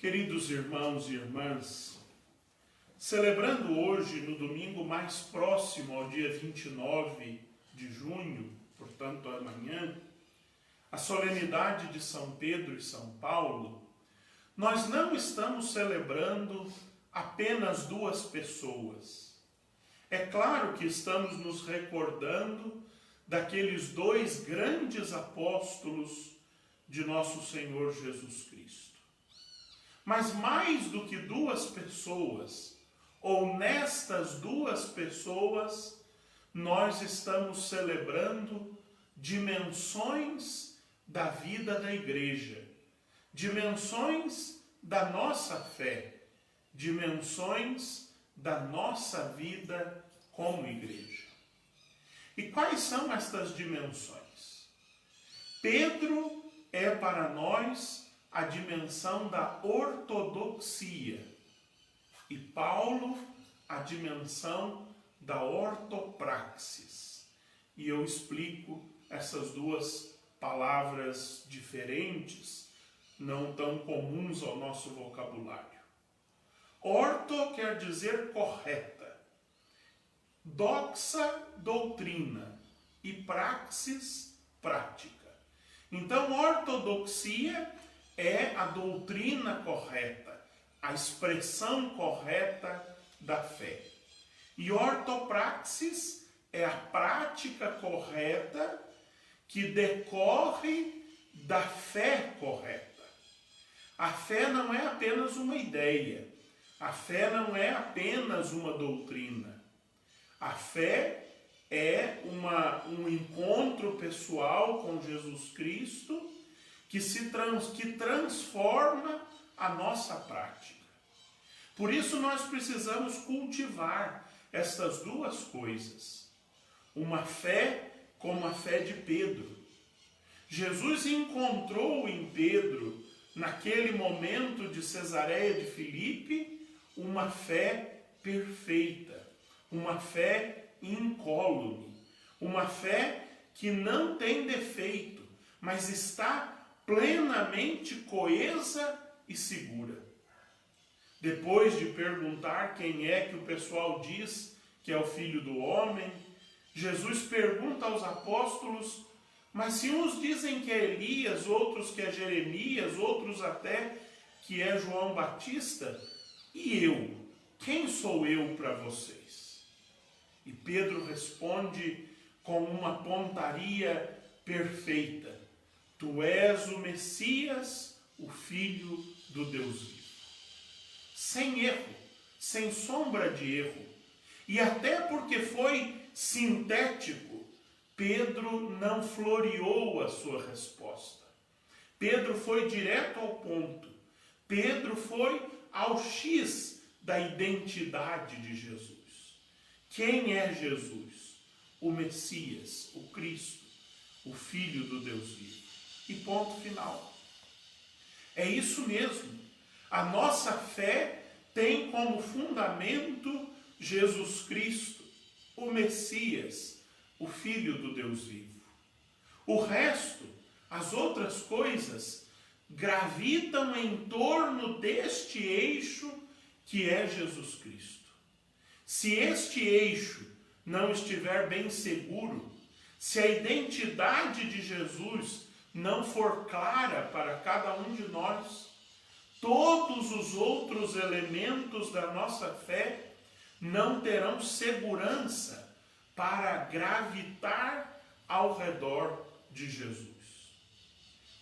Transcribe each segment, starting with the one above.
Queridos irmãos e irmãs, celebrando hoje, no domingo mais próximo ao dia 29 de junho, portanto amanhã, a solenidade de São Pedro e São Paulo, nós não estamos celebrando apenas duas pessoas. É claro que estamos nos recordando daqueles dois grandes apóstolos de nosso Senhor Jesus Cristo. Mas mais do que duas pessoas, ou nestas duas pessoas, nós estamos celebrando dimensões da vida da igreja, dimensões da nossa fé, dimensões da nossa vida como igreja. E quais são estas dimensões? Pedro é para nós a dimensão da ortodoxia e Paulo a dimensão da ortopraxis. E eu explico essas duas palavras diferentes, não tão comuns ao nosso vocabulário. Orto quer dizer correta, doxa, doutrina, e praxis, prática. Então, ortodoxia é a doutrina correta, a expressão correta da fé. E ortopraxis é a prática correta que decorre da fé correta. A fé não é apenas uma ideia, a fé não é apenas uma doutrina. A fé é um encontro pessoal com Jesus Cristo que transforma a nossa prática. Por isso nós precisamos cultivar estas duas coisas. Uma fé como a fé de Pedro. Jesus encontrou em Pedro, naquele momento de Cesareia de Filipe, uma fé perfeita, uma fé incólume, uma fé que não tem defeito, mas está plenamente coesa e segura. Depois de perguntar quem é que o pessoal diz que é o Filho do Homem, Jesus pergunta aos apóstolos, mas se uns dizem que é Elias, outros que é Jeremias, outros até que é João Batista, e eu? Quem sou eu para vocês? E Pedro responde com uma pontaria perfeita: Tu és o Messias, o Filho do Deus vivo. Sem erro, sem sombra de erro. E até porque foi sintético, Pedro não floreou a sua resposta. Pedro foi direto ao ponto. Pedro foi ao X da identidade de Jesus. Quem é Jesus? O Messias, o Cristo, o Filho do Deus vivo. E ponto final. É isso mesmo. A nossa fé tem como fundamento Jesus Cristo, o Messias, o Filho do Deus vivo. O resto, as outras coisas, gravitam em torno deste eixo que é Jesus Cristo. Se este eixo não estiver bem seguro, se a identidade de Jesus não for clara para cada um de nós, todos os outros elementos da nossa fé não terão segurança para gravitar ao redor de Jesus.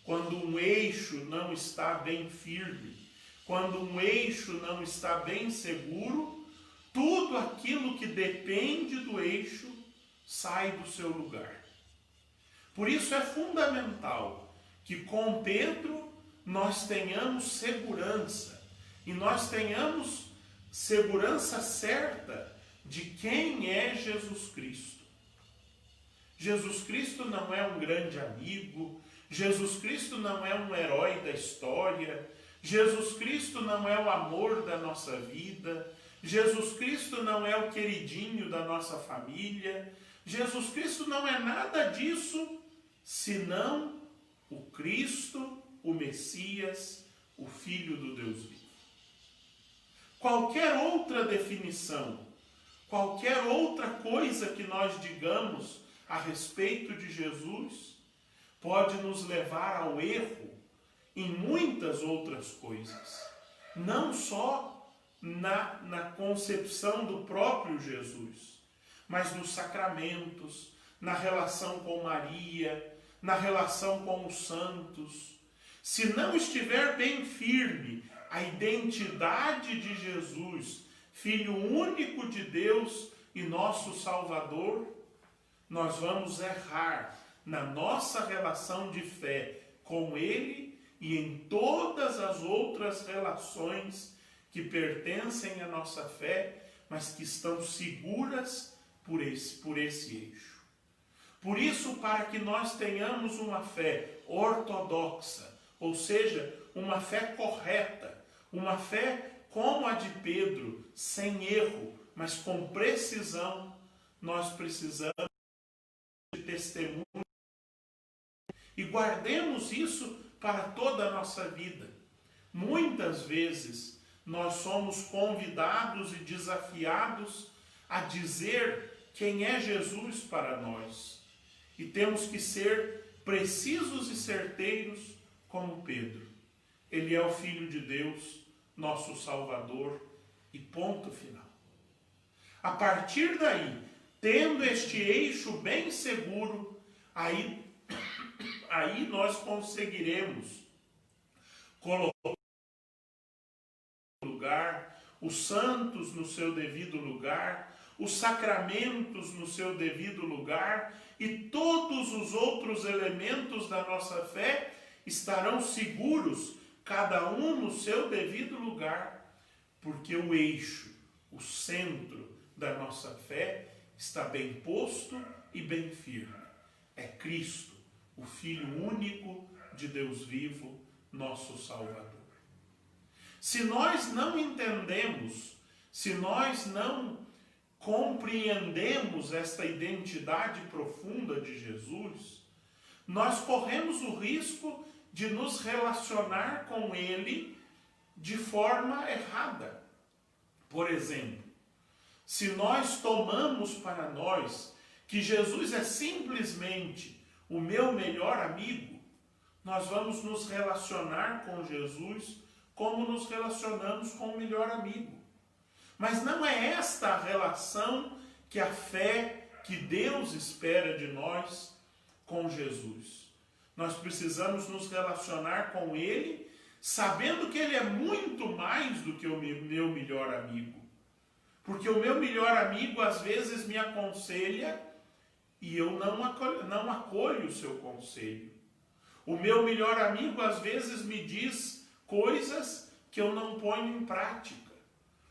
Quando um eixo não está bem firme, quando um eixo não está bem seguro, tudo aquilo que depende do eixo sai do seu lugar. Por isso é fundamental que com Pedro nós tenhamos segurança, e nós tenhamos segurança certa de quem é Jesus Cristo. Jesus Cristo não é um grande amigo, Jesus Cristo não é um herói da história, Jesus Cristo não é o amor da nossa vida, Jesus Cristo não é o queridinho da nossa família, Jesus Cristo não é nada disso, senão o Cristo, o Messias, o Filho do Deus vivo. Qualquer outra definição, qualquer outra coisa que nós digamos a respeito de Jesus, pode nos levar ao erro em muitas outras coisas. Não só na concepção do próprio Jesus, mas nos sacramentos, na relação com Maria, na relação com os santos. Se não estiver bem firme a identidade de Jesus, Filho único de Deus e nosso Salvador, nós vamos errar na nossa relação de fé com Ele e em todas as outras relações que pertencem à nossa fé, mas que estão seguras por esse eixo. Por isso, para que nós tenhamos uma fé ortodoxa, ou seja, uma fé correta, uma fé como a de Pedro, sem erro, mas com precisão, nós precisamos de testemunho. E guardemos isso para toda a nossa vida. Muitas vezes nós somos convidados e desafiados a dizer quem é Jesus para nós. E temos que ser precisos e certeiros como Pedro. Ele é o Filho de Deus, nosso Salvador, e ponto final. A partir daí, tendo este eixo bem seguro, aí nós conseguiremos colocar no lugar, os santos no seu devido lugar, os sacramentos no seu devido lugar, e todos os outros elementos da nossa fé estarão seguros, cada um no seu devido lugar, porque o eixo, o centro da nossa fé está bem posto e bem firme. É Cristo, o Filho único de Deus vivo, nosso Salvador. Se nós não entendemos, se nós não compreendemos esta identidade profunda de Jesus, nós corremos o risco de nos relacionar com Ele de forma errada. Por exemplo, se nós tomamos para nós que Jesus é simplesmente o meu melhor amigo, nós vamos nos relacionar com Jesus como nos relacionamos com o melhor amigo. Mas não é esta a relação que a fé, que Deus espera de nós com Jesus. Nós precisamos nos relacionar com Ele, sabendo que Ele é muito mais do que o meu melhor amigo. Porque o meu melhor amigo às vezes me aconselha e eu não acolho o seu conselho. O meu melhor amigo às vezes me diz coisas que eu não ponho em prática.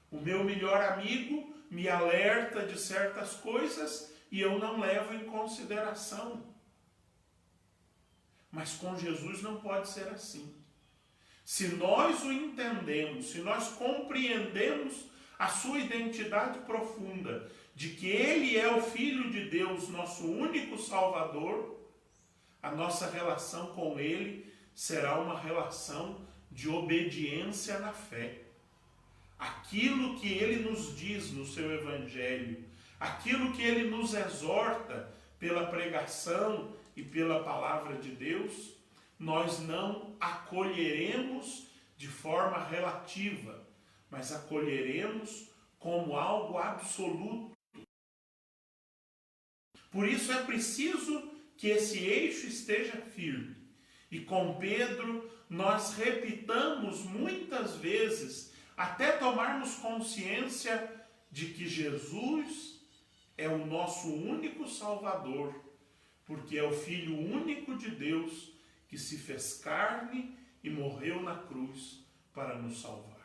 O meu melhor amigo me alerta de certas coisas e eu não levo em consideração. Mas com Jesus não pode ser assim. Se nós o entendemos, se nós compreendemos a sua identidade profunda, de que Ele é o Filho de Deus, nosso único Salvador, a nossa relação com Ele será uma relação de obediência na fé. Aquilo que Ele nos diz no seu Evangelho, aquilo que Ele nos exorta pela pregação e pela palavra de Deus, nós não acolheremos de forma relativa, mas acolheremos como algo absoluto. Por isso é preciso que esse eixo esteja firme. E com Pedro nós repitamos muitas vezes, até tomarmos consciência de que Jesus é o nosso único Salvador, porque é o Filho único de Deus que se fez carne e morreu na cruz para nos salvar.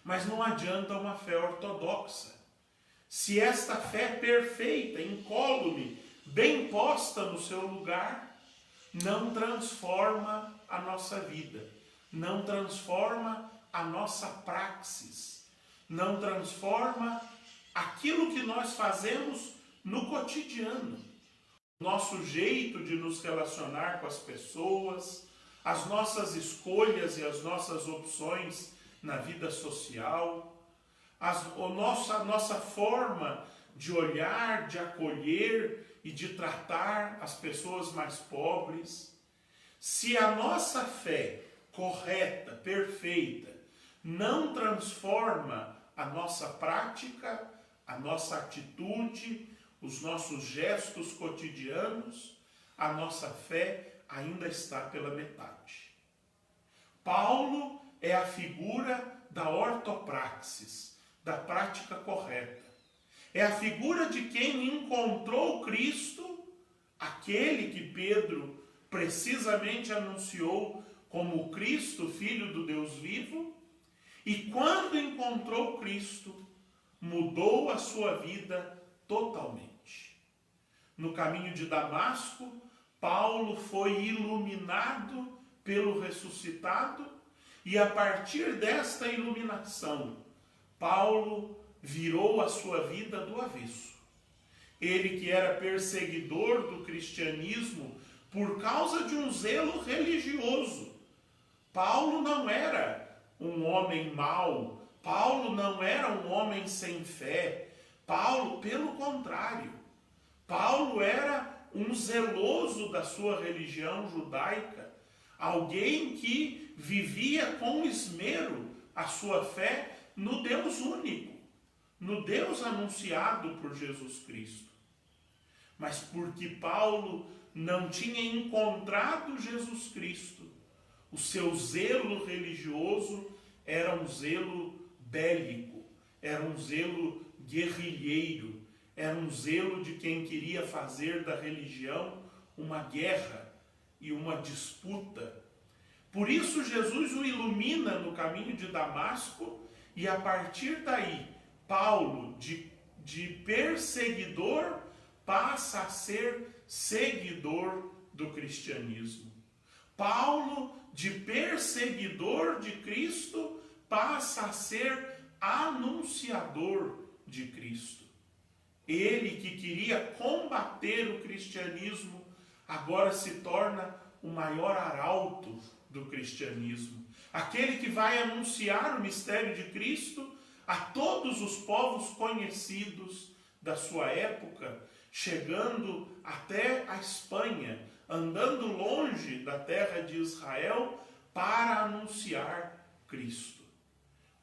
Mas não adianta uma fé ortodoxa. Se esta fé perfeita, incólume, bem posta no seu lugar, não transforma a nossa vida, não transforma a nossa praxis, não transforma aquilo que nós fazemos no cotidiano. Nosso jeito de nos relacionar com as pessoas, as nossas escolhas e as nossas opções na vida social, a nossa forma de olhar, de acolher e de tratar as pessoas mais pobres. Se a nossa fé correta, perfeita, não transforma a nossa prática, a nossa atitude, os nossos gestos cotidianos, a nossa fé ainda está pela metade. Paulo é a figura da ortopraxis, da prática correta. É a figura de quem encontrou Cristo, aquele que Pedro precisamente anunciou como o Cristo, Filho do Deus vivo, e quando encontrou Cristo, mudou a sua vida totalmente. No caminho de Damasco, Paulo foi iluminado pelo ressuscitado, e a partir desta iluminação, Paulo virou a sua vida do avesso. Ele que era perseguidor do cristianismo por causa de um zelo religioso. Paulo não era um homem mau, Paulo não era um homem sem fé. Paulo, pelo contrário, Paulo era um zeloso da sua religião judaica, alguém que vivia com esmero a sua fé no Deus único, no Deus anunciado por Jesus Cristo. Mas porque Paulo não tinha encontrado Jesus Cristo, o seu zelo religioso era um zelo bélico, era um zelo guerrilheiro, era um zelo de quem queria fazer da religião uma guerra e uma disputa. Por isso Jesus o ilumina no caminho de Damasco, e a partir daí, Paulo, de perseguidor, passa a ser seguidor do cristianismo. Paulo, de perseguidor de Cristo, passa a ser anunciador de Cristo. Ele que queria combater o cristianismo, agora se torna o maior arauto do cristianismo. Aquele que vai anunciar o mistério de Cristo a todos os povos conhecidos da sua época, chegando até a Espanha, andando longe da terra de Israel para anunciar Cristo.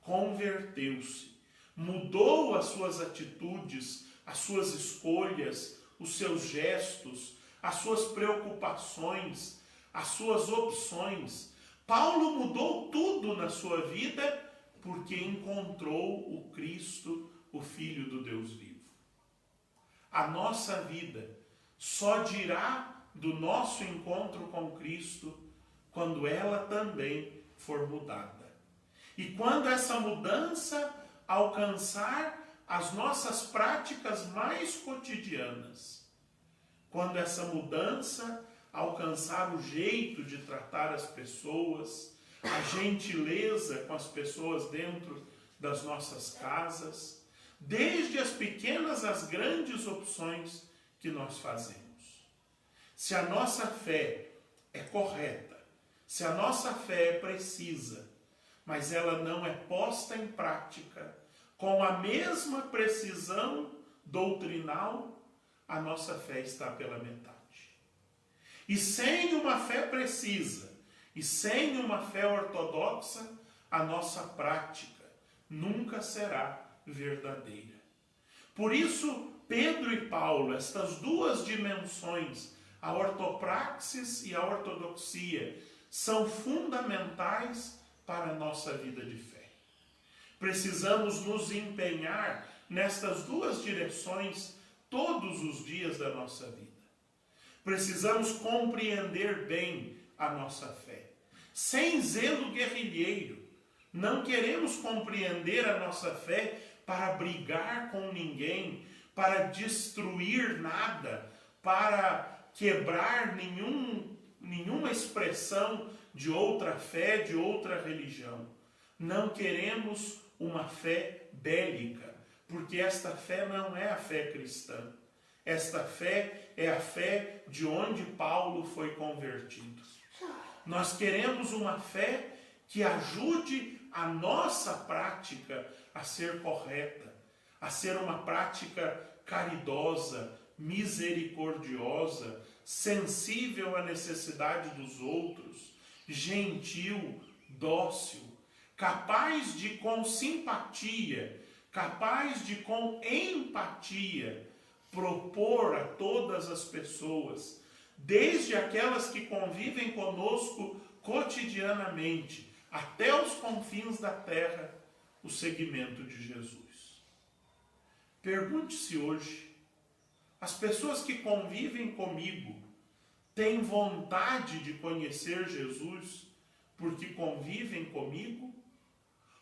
Converteu-se, mudou as suas atitudes, as suas escolhas, os seus gestos, as suas preocupações, as suas opções. Paulo mudou tudo na sua vida porque encontrou o Cristo, o Filho do Deus vivo. A nossa vida só dirá do nosso encontro com Cristo quando ela também for mudada. E quando essa mudança alcançar as nossas práticas mais cotidianas, quando essa mudança alcançar o jeito de tratar as pessoas, a gentileza com as pessoas dentro das nossas casas, desde as pequenas às grandes opções que nós fazemos. Se a nossa fé é correta, se a nossa fé é precisa, mas ela não é posta em prática com a mesma precisão doutrinal, a nossa fé está pela metade. E sem uma fé precisa, e sem uma fé ortodoxa, a nossa prática nunca será verdadeira. Por isso, Pedro e Paulo, estas duas dimensões, a ortopraxis e a ortodoxia, são fundamentais para a nossa vida de fé. Precisamos nos empenhar nestas duas direções todos os dias da nossa vida. Precisamos compreender bem a nossa fé, sem zelo guerrilheiro. Não queremos compreender a nossa fé para brigar com ninguém, para destruir nada, para quebrar nenhuma expressão de outra fé, de outra religião. Não queremos uma fé bélica, porque esta fé não é a fé cristã. Esta fé é a fé de onde Paulo foi convertido. Nós queremos uma fé que ajude a nossa prática a ser correta, a ser uma prática caridosa, misericordiosa, sensível à necessidade dos outros, gentil, dócil, capaz de, com simpatia, capaz de, com empatia, propor a todas as pessoas, desde aquelas que convivem conosco cotidianamente, até os confins da terra, o seguimento de Jesus. Pergunte-se hoje, as pessoas que convivem comigo têm vontade de conhecer Jesus porque convivem comigo?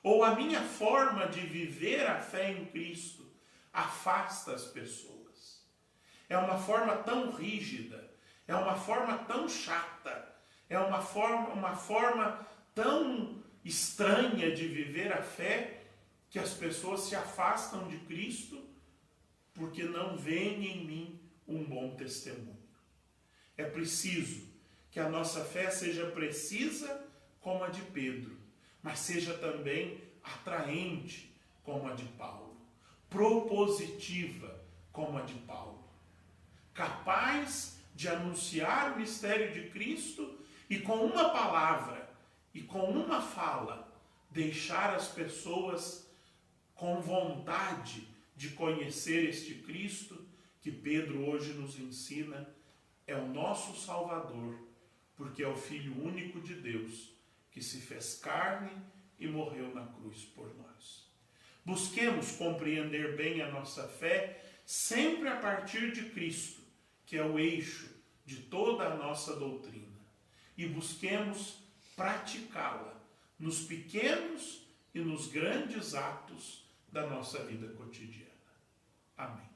Ou a minha forma de viver a fé em Cristo afasta as pessoas? É uma forma tão rígida, é uma forma tão chata, é uma forma tão estranha de viver a fé que as pessoas se afastam de Cristo porque não veem em mim um bom testemunho. É preciso que a nossa fé seja precisa como a de Pedro, mas seja também atraente como a de Paulo, propositiva como a de Paulo, capaz de anunciar o mistério de Cristo e com uma palavra e com uma fala deixar as pessoas com vontade de conhecer este Cristo que Pedro hoje nos ensina é o nosso Salvador, porque é o Filho único de Deus que se fez carne e morreu na cruz por nós. Busquemos compreender bem a nossa fé sempre a partir de Cristo, que é o eixo de toda a nossa doutrina, e busquemos praticá-la nos pequenos e nos grandes atos da nossa vida cotidiana. Amém.